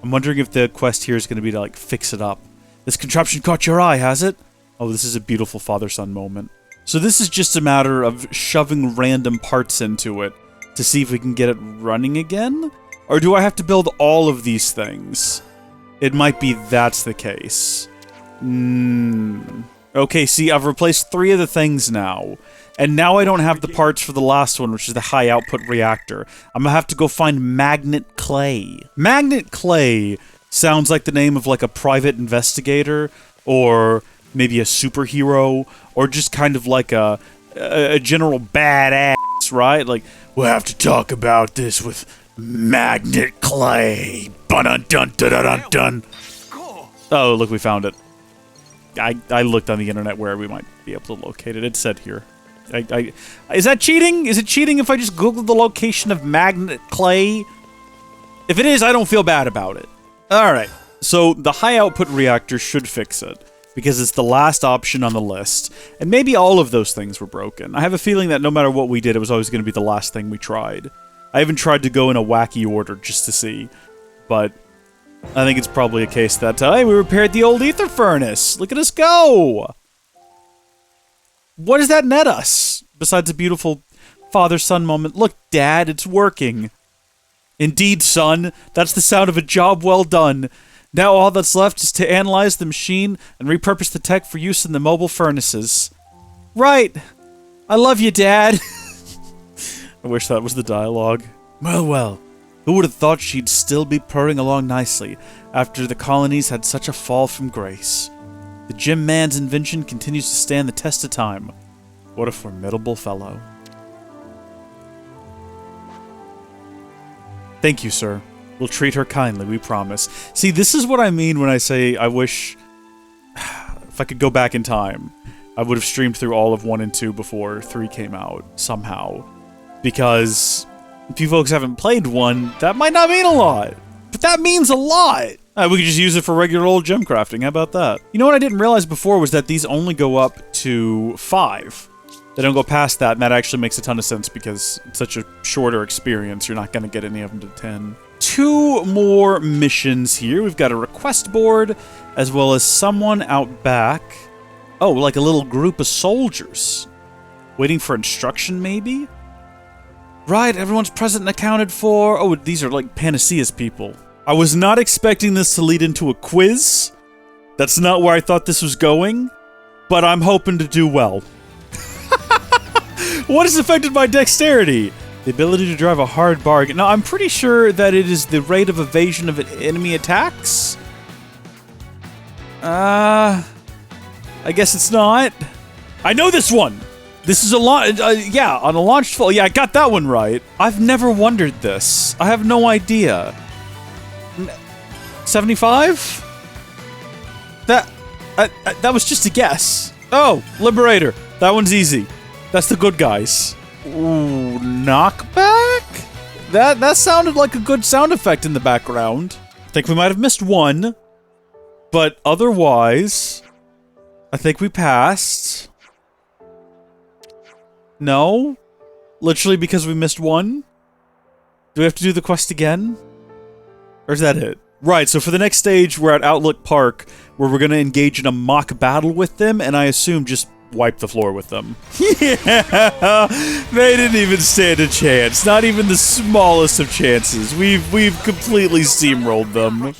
I'm wondering if the quest here is going to be to, like, fix it up. This contraption caught your eye, has it? Oh, this is a beautiful father-son moment. So this is just a matter of shoving random parts into it to see if we can get it running again? Or do I have to build all of these things? It might be that's the case. Or Okay, see, I've replaced 3 of the things now. And now I don't have the parts for the last one, which is the high output reactor. I'm gonna have to go find Magnet Clay. Magnet Clay sounds like the name of like a private investigator, or maybe a superhero, or just kind of like a general badass, right? Like, We'll have to talk about this with Magnet Clay. Dun-dun-dun-dun-dun-dun. oh, look, we found it. I looked on the internet where we might be able to locate it. It said here. Is that cheating? Is it cheating if I just Googled the location of Magnet Clay? If it is, I don't feel bad about it. Alright, so the high output reactor should fix it, because it's the last option on the list. And maybe all of those things were broken. I have a feeling that no matter what we did, it was always going to be the last thing we tried. I even tried to go in a wacky order just to see. But I think it's probably a case that, hey, we repaired the old ether furnace! Look at us go! What does that net us? Besides a beautiful father-son moment. Look, Dad, it's working. Indeed, son. That's the sound of a job well done. Now all that's left is to analyze the machine and repurpose the tech for use in the mobile furnaces. Right. I love you, Dad. I wish that was the dialogue. Well, well. Who would have thought she'd still be purring along nicely after the colonies had such a fall from grace? The Gym Man's invention continues to stand the test of time. What a formidable fellow. Thank you, sir. We'll treat her kindly, we promise. See, this is what I mean when I say I wish... if I could go back in time, I would have streamed through all of 1 and 2 before 3 came out, somehow. Because if you folks haven't played 1, that might not mean a lot. But that means a lot! We could just use it for regular old gem crafting, how about that? You know what I didn't realize before was that these only go up to 5. They don't go past that, and that actually makes a ton of sense because it's such a shorter experience, you're not going to get any of them to 10. 2 more missions here. We've got a request board, as well as someone out back. Oh, like a little group of soldiers. Waiting for instruction, maybe? Right, everyone's present and accounted for. Oh, these are like Panacea's people. I was not expecting this to lead into a quiz. That's not where I thought this was going. But I'm hoping to do well. What is affected by dexterity? The ability to drive a hard bargain. Now, I'm pretty sure that it is the rate of evasion of enemy attacks. I guess it's not. I know this one! This is a yeah, on a launched fall. Yeah, I got that one right. I've never wondered this. I have no idea. 75? That was just a guess. Oh, Liberator. That one's easy. That's the good guys. Ooh, knockback? That sounded like a good sound effect in the background. I think we might have missed 1. But otherwise, I think we passed. No? Literally because we missed 1? Do we have to do the quest again? Or is that it? Right, so for the next stage, we're at Outlook Park, where we're going to engage in a mock battle with them, and I assume just wipe the floor with them. Yeah! They didn't even stand a chance. Not even the smallest of chances. We've completely steamrolled them.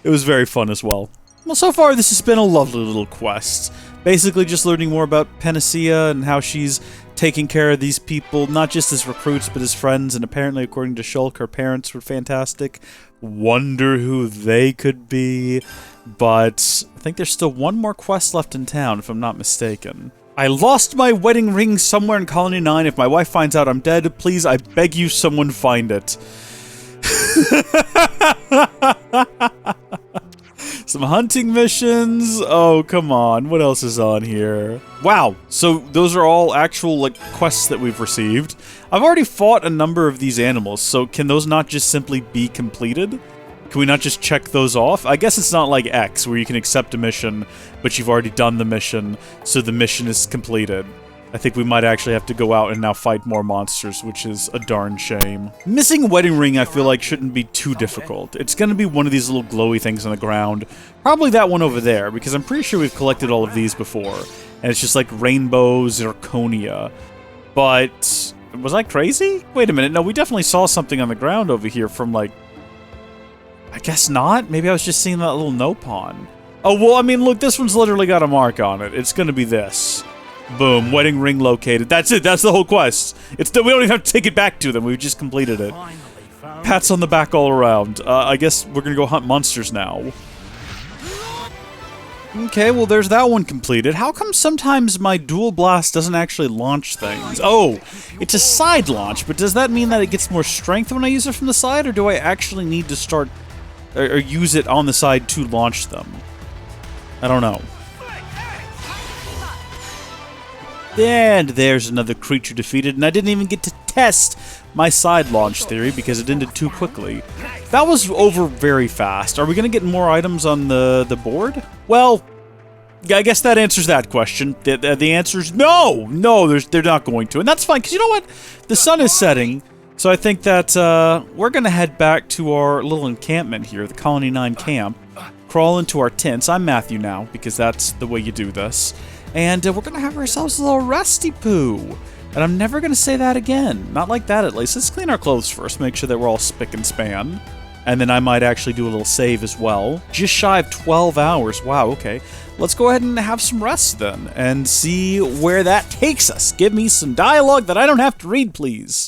It was very fun as well. Well, so far this has been a lovely little quest. Basically just learning more about Panacea and how she's taking care of these people, not just as recruits, but as friends, and apparently, according to Shulk, her parents were fantastic. Wonder who they could be, but I think there's still 1 more quest left in town, if I'm not mistaken. I lost my wedding ring somewhere in Colony 9. If my wife finds out I'm dead, please, I beg you, someone find it. Some hunting missions. Oh, come on. What else is on here? Wow. So those are all actual, like, quests that we've received. I've already fought a number of these animals, so can those not just simply be completed? Can we not just check those off? I guess it's not like X, where you can accept a mission, but you've already done the mission, so the mission is completed. I think we might actually have to go out and now fight more monsters, which is a darn shame. Missing a wedding ring, I feel like, shouldn't be too difficult. It's gonna be one of these little glowy things on the ground. Probably that one over there, because I'm pretty sure we've collected all of these before. And it's just like Rainbow Zirconia. But was I crazy? Wait a minute, no, we definitely saw something on the ground over here from, like... I guess not? Maybe I was just seeing that little Nopon. Oh, well, I mean, look, this one's literally got a mark on it. It's gonna be this. Boom, wedding ring located. That's it, that's the whole quest. We don't even have to take it back to them, we've just completed it. Pats on the back all around. I guess we're gonna go hunt monsters now. Okay, well, there's that one completed. How come sometimes my dual blast doesn't actually launch things? Oh, it's a side launch, but does that mean that it gets more strength when I use it from the side, or do I actually need to start or use it on the side to launch them? I don't know. And there's another creature defeated, and I didn't even get to test my side launch theory because it ended too quickly. That was over very fast. Are we going to get more items on the board? Well, I guess that answers that question. The answer is no! No, they're not going to. And that's fine, because you know what? The sun is setting, so I think that we're going to head back to our little encampment here, the Colony 9 camp, crawl into our tents. I'm Matthew now, because that's the way you do this. And we're going to have ourselves a little resty poo. And I'm never going to say that again. Not like that, at least. Let's clean our clothes first, make sure that we're all spick and span. And then I might actually do a little save as well. Just shy of 12 hours. Wow, okay. Let's go ahead and have some rest then, and see where that takes us. Give me some dialogue that I don't have to read, please.